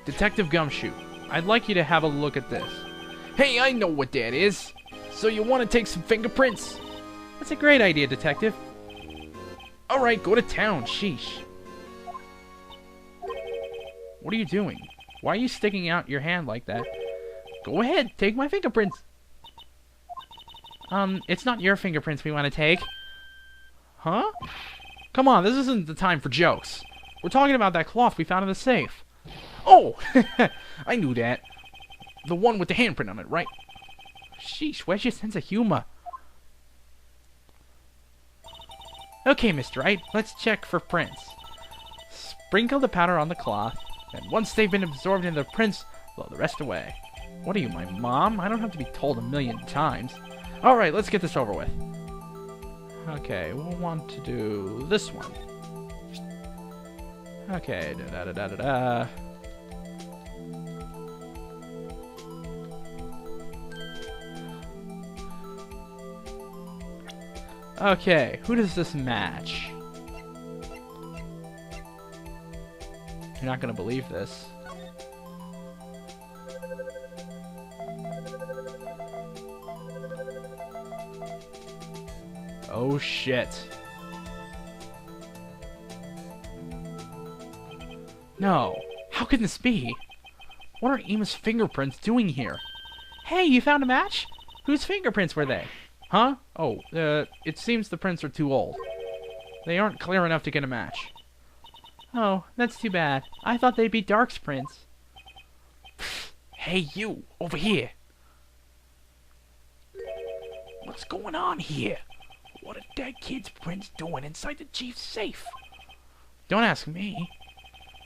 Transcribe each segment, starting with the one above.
Detective Gumshoe, I'd like you to have a look at this. Hey, I know what that is. So you want to take some fingerprints? That's a great idea, Detective. Alright, go to town, sheesh. What are you doing? Why are you sticking out your hand like that? Go ahead, take my fingerprints. It's not your fingerprints we want to take. Huh? Come on, this isn't the time for jokes. We're talking about that cloth we found in the safe. Oh, I knew that. The one with the handprint on it, right? Sheesh, where's your sense of humor? Okay, Mr. Wright, let's check for prints. Sprinkle the powder on the cloth, and once they've been absorbed into the prints, blow the rest away. What are you, my mom? I don't have to be told a million times. Alright, let's get this over with. Okay, we'll want to do this one. Okay, da-da-da-da-da-da. Okay, who does this match? You're not gonna believe this. Oh shit. No, how can this be? What are Emma's fingerprints doing here? Hey, you found a match? Whose fingerprints were they? Huh? Oh, it seems the prints are too old. They aren't clear enough to get a match. Oh, that's too bad. I thought they'd be Dark's prints. Hey, you, over here. What's going on here? What are that kid's prints doing inside the chief's safe? Don't ask me.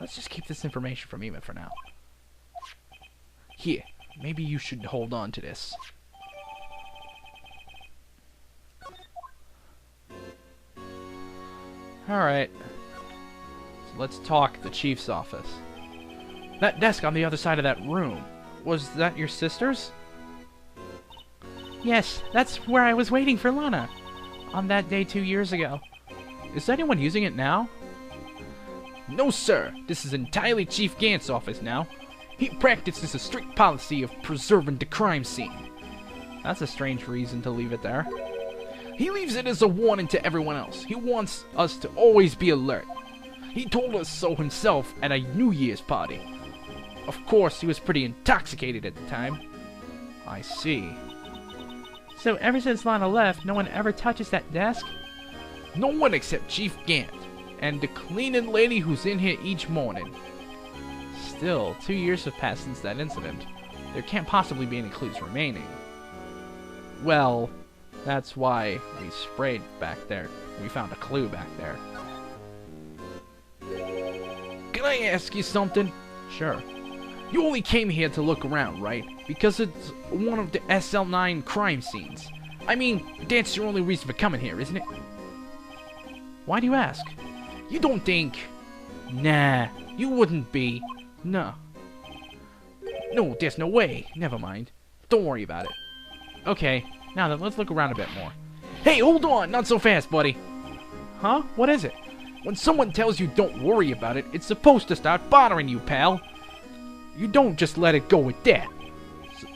Let's just keep this information from Emma for now. Here, maybe you should hold on to this. Alright. So let's talk the chief's office. That desk on the other side of that room, was that your sister's? Yes, that's where I was waiting for Lana. On that day 2 years ago. Is anyone using it now? No, sir. This is entirely Chief Gant's office now. He practices a strict policy of preserving the crime scene. That's a strange reason to leave it there. He leaves it as a warning to everyone else. He wants us to always be alert. He told us so himself at a New Year's party. Of course, he was pretty intoxicated at the time. I see. So ever since Lana left, no one ever touches that desk? No one except Chief Gant, and the cleaning lady who's in here each morning. Still, 2 years have passed since that incident. There can't possibly be any clues remaining. Well, that's why we sprayed back there. We found a clue back there. Can I ask you something? Sure. You only came here to look around, right? Because it's one of the SL9 crime scenes. I mean, that's your only reason for coming here, isn't it? Why do you ask? You don't think... Nah, you wouldn't be. No. No, there's no way. Never mind. Don't worry about it. Okay, now then, let's look around a bit more. Hey, hold on! Not so fast, buddy! Huh? What is it? When someone tells you don't worry about it, it's supposed to start bothering you, pal. You don't just let it go with that.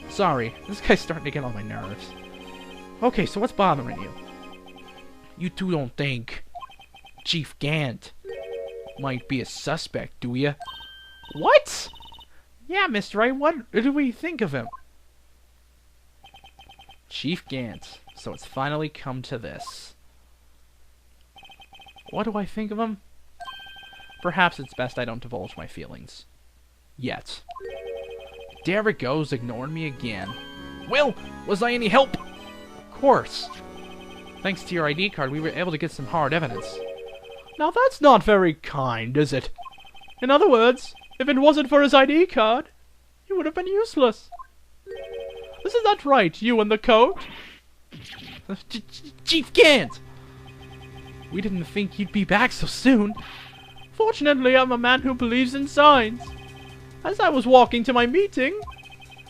Sorry, this guy's starting to get on my nerves. Okay, so what's bothering you? You two don't think Chief Gant might be a suspect, do ya? What? Yeah, Mr. Wright, what do we think of him? Chief Gant. So it's finally come to this. What do I think of him? Perhaps it's best I don't divulge my feelings. Yet. There it goes, ignoring me again. Well, was I any help? Of course. Thanks to your ID card, we were able to get some hard evidence. Now that's not very kind, is it? In other words, if it wasn't for his ID card, he would have been useless. Isn't that right, you in the coat? Chief Gant! We didn't think you'd be back so soon. Fortunately, I'm a man who believes in signs. As I was walking to my meeting,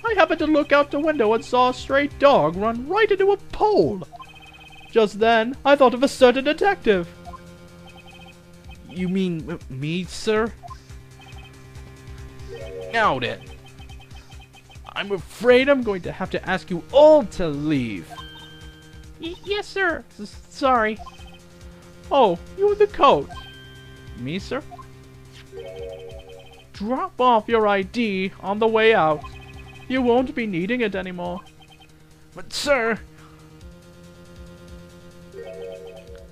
I happened to look out the window and saw a stray dog run right into a pole. Just then, I thought of a certain detective. You mean me, sir? out it. I'm afraid I'm going to have to ask you all to leave. Yes, sir. Sorry. Oh, you're the coach. Me, sir? Drop off your ID on the way out. You won't be needing it anymore. But sir...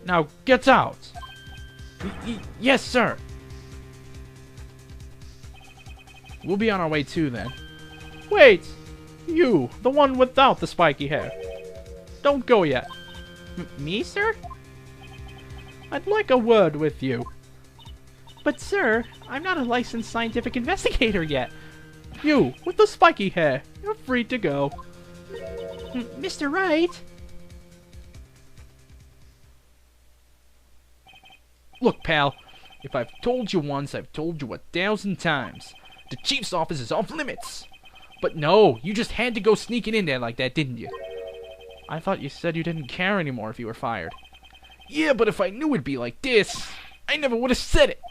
Now get out. Yes, sir. We'll be on our way too, then. Wait! You, the one without the spiky hair. Don't go yet. Me, sir? I'd like a word with you. But, sir, I'm not a licensed scientific investigator yet. You, with the spiky hair, you're free to go. Mr. Wright? Look, pal, if I've told you once, I've told you 1,000 times. The chief's office is off limits. But no, you just had to go sneaking in there like that, didn't you? I thought you said you didn't care anymore if you were fired. Yeah, but if I knew it'd be like this, I never would have said it.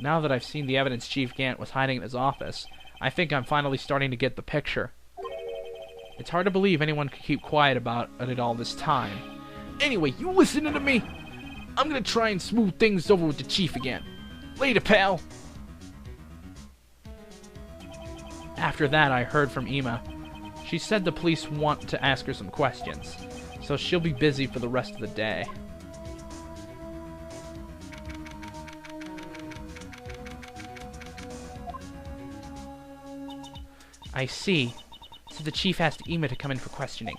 Now that I've seen the evidence Chief Gant was hiding in his office, I think I'm finally starting to get the picture. It's hard to believe anyone could keep quiet about it all this time. Anyway, you listening to me? I'm gonna try and smooth things over with the chief again. Later, pal. After that, I heard from Ema. She said the police want to ask her some questions, so she'll be busy for the rest of the day. I see. So the chief asked Ema to come in for questioning.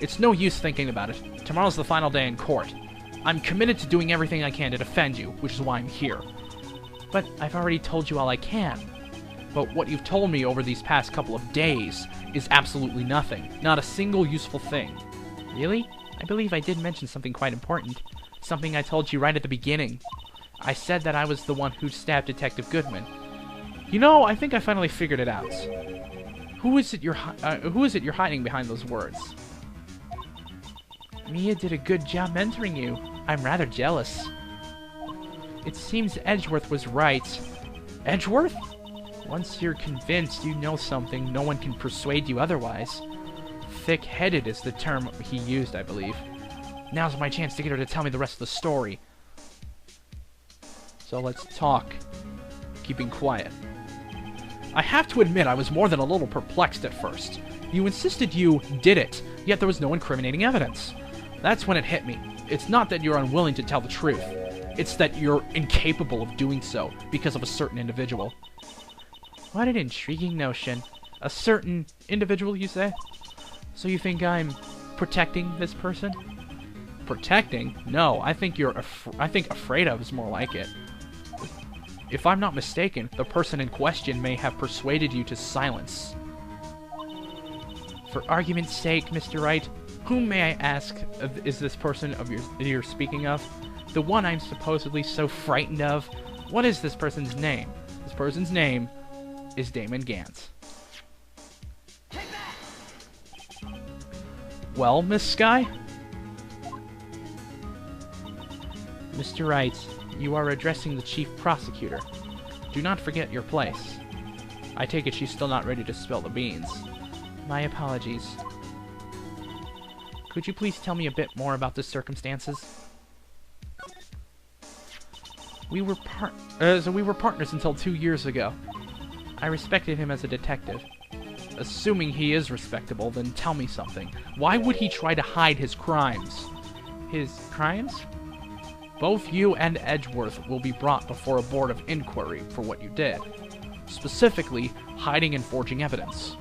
It's no use thinking about it. Tomorrow's the final day in court. I'm committed to doing everything I can to defend you, which is why I'm here. But I've already told you all I can. But what you've told me over these past couple of days is absolutely nothing. Not a single useful thing. Really? I believe I did mention something quite important. Something I told you right at the beginning. I said that I was the one who stabbed Detective Goodman. You know, I think I finally figured it out. Who is it you're hiding behind those words? Mia did a good job mentoring you. I'm rather jealous. It seems Edgeworth was right. Edgeworth? Once you're convinced you know something, no one can persuade you otherwise. Thick-headed is the term he used, I believe. Now's my chance to get her to tell me the rest of the story. So let's talk. Keeping quiet. I have to admit I was more than a little perplexed at first. You insisted you did it, yet there was no incriminating evidence. That's when it hit me. It's not that you're unwilling to tell the truth. It's that you're incapable of doing so because of a certain individual. What an intriguing notion. A certain individual, you say? So you think I'm protecting this person? Protecting? No, I think afraid of is more like it. If I'm not mistaken, the person in question may have persuaded you to silence. For argument's sake, Mr. Wright, whom may I ask is this person you're speaking of? The one I'm supposedly so frightened of? What is this person's name? This person's name is Damon Gant. Well, Miss Sky? Mr. Wright, you are addressing the chief prosecutor. Do not forget your place. I take it she's still not ready to spill the beans. My apologies. Could you please tell me a bit more about the circumstances? We were partners until 2 years ago. I respected him as a detective. Assuming he is respectable, then tell me something. Why would he try to hide his crimes? His crimes? Both you and Edgeworth will be brought before a board of inquiry for what you did. Specifically, hiding and forging evidence.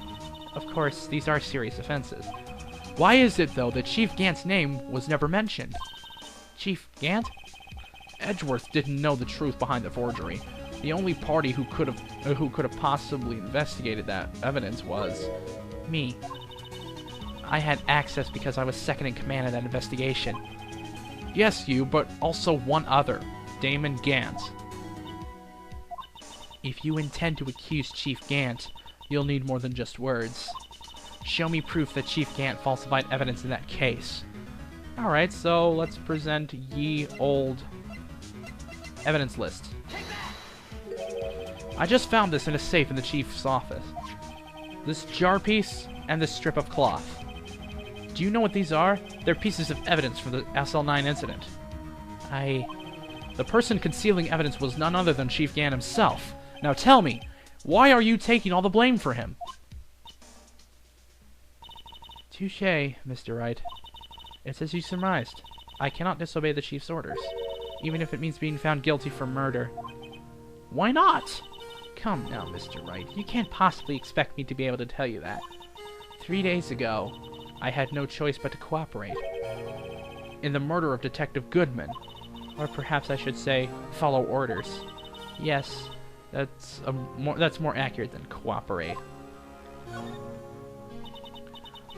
Of course, these are serious offenses. Why is it, though, that Chief Gant's name was never mentioned? Chief Gant? Edgeworth didn't know the truth behind the forgery. The only party who could have possibly investigated that evidence was me. I had access because I was second in command of that investigation. Yes, you, but also one other, Damon Gant. If you intend to accuse Chief Gant, you'll need more than just words. Show me proof that Chief Gant falsified evidence in that case. Alright, so let's present ye old evidence list. I just found this in a safe in the chief's office. This jar piece and this strip of cloth. Do you know what these are? They're pieces of evidence from the SL9 incident. The person concealing evidence was none other than Chief Gann himself. Now tell me, why are you taking all the blame for him? Touché, Mr. Wright. It's as you surmised. I cannot disobey the chief's orders, even if it means being found guilty for murder. Why not? Come now, Mr. Wright. You can't possibly expect me to be able to tell you that. 3 days ago, I had no choice but to cooperate in the murder of Detective Goodman. Or perhaps I should say, follow orders. Yes, that's more accurate than cooperate.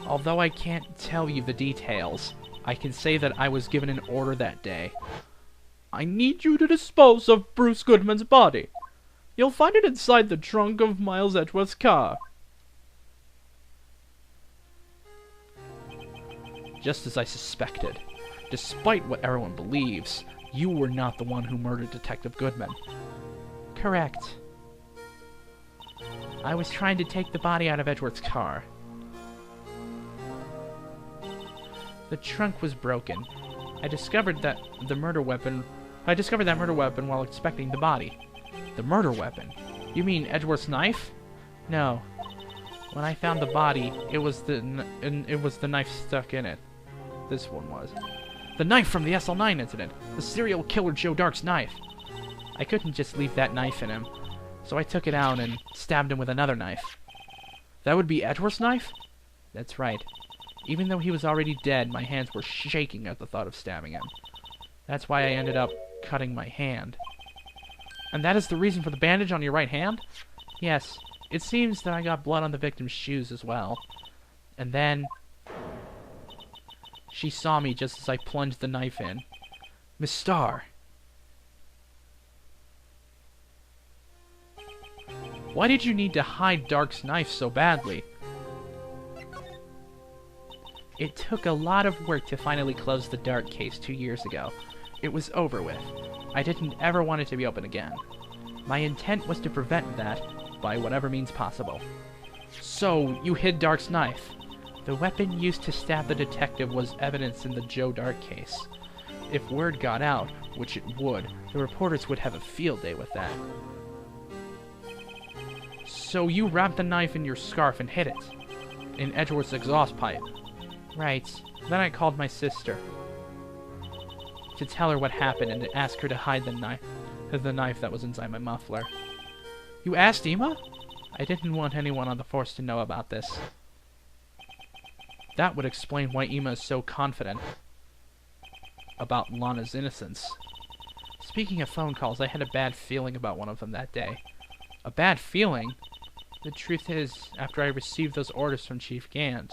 Although I can't tell you the details, I can say that I was given an order that day. I need you to dispose of Bruce Goodman's body. You'll find it inside the trunk of Miles Edgeworth's car. Just as I suspected. Despite what everyone believes, you were not the one who murdered Detective Goodman. Correct. I was trying to take the body out of Edgeworth's car. The trunk was broken. I discovered that murder weapon while inspecting the body. The murder weapon? You mean Edgeworth's knife? No. When I found the body, it was the knife stuck in it. This one was. The knife from the SL9 incident. The serial killer Joe Dark's knife. I couldn't just leave that knife in him, so I took it out and stabbed him with another knife. That would be Edgeworth's knife? That's right. Even though he was already dead, my hands were shaking at the thought of stabbing him. That's why I ended up cutting my hand. And that is the reason for the bandage on your right hand? Yes. It seems that I got blood on the victim's shoes as well. And then she saw me just as I plunged the knife in. Miss Starr. Why did you need to hide Dark's knife so badly? It took a lot of work to finally close the Dark case 2 years ago. It was over with. I didn't ever want it to be open again. My intent was to prevent that by whatever means possible. So, you hid Dark's knife. The weapon used to stab the detective was evidence in the Joe Dark case. If word got out, which it would, the reporters would have a field day with that. So you wrapped the knife in your scarf and hid it. In Edgeworth's exhaust pipe. Right. Then I called my sister to tell her what happened and to ask her to hide the knife that was inside my muffler. You asked Emma? I didn't want anyone on the force to know about this. That would explain why Emma is so confident about Lana's innocence. Speaking of phone calls, I had a bad feeling about one of them that day. A bad feeling? The truth is, after I received those orders from Chief Gant,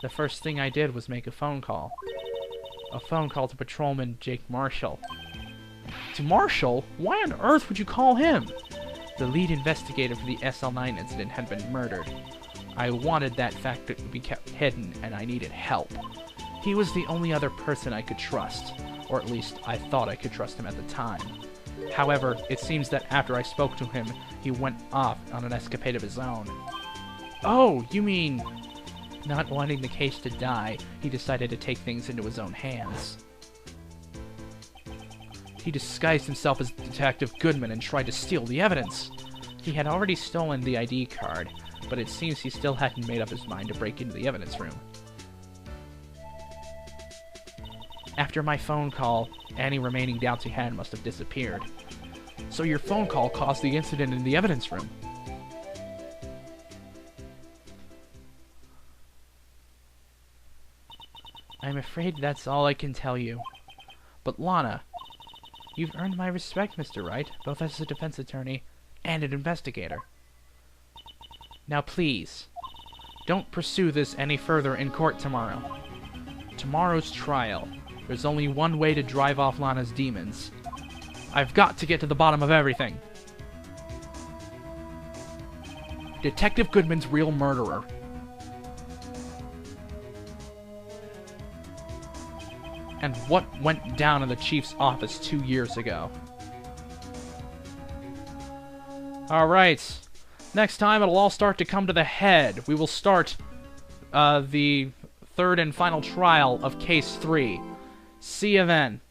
the first thing I did was make a phone call. A phone call to Patrolman Jake Marshall. To Marshall? Why on earth would you call him? The lead investigator for the SL9 incident had been murdered. I wanted that fact to be kept hidden, and I needed help. He was the only other person I could trust, or at least I thought I could trust him at the time. However, it seems that after I spoke to him, he went off on an escapade of his own. Oh, you mean... Not wanting the case to die, he decided to take things into his own hands. He disguised himself as Detective Goodman and tried to steal the evidence. He had already stolen the ID card, but it seems he still hadn't made up his mind to break into the evidence room. After my phone call, any remaining doubts he had must have disappeared. So your phone call caused the incident in the evidence room. I'm afraid that's all I can tell you. But Lana, you've earned my respect, Mr. Wright, both as a defense attorney and an investigator. Now please, don't pursue this any further in court tomorrow. Tomorrow's trial. There's only one way to drive off Lana's demons. I've got to get to the bottom of everything. Detective Goodman's real murderer. And what went down in the chief's office 2 years ago. Alright. Next time, it'll all start to come to the head. We will start the third and final trial of Case 3. See you then.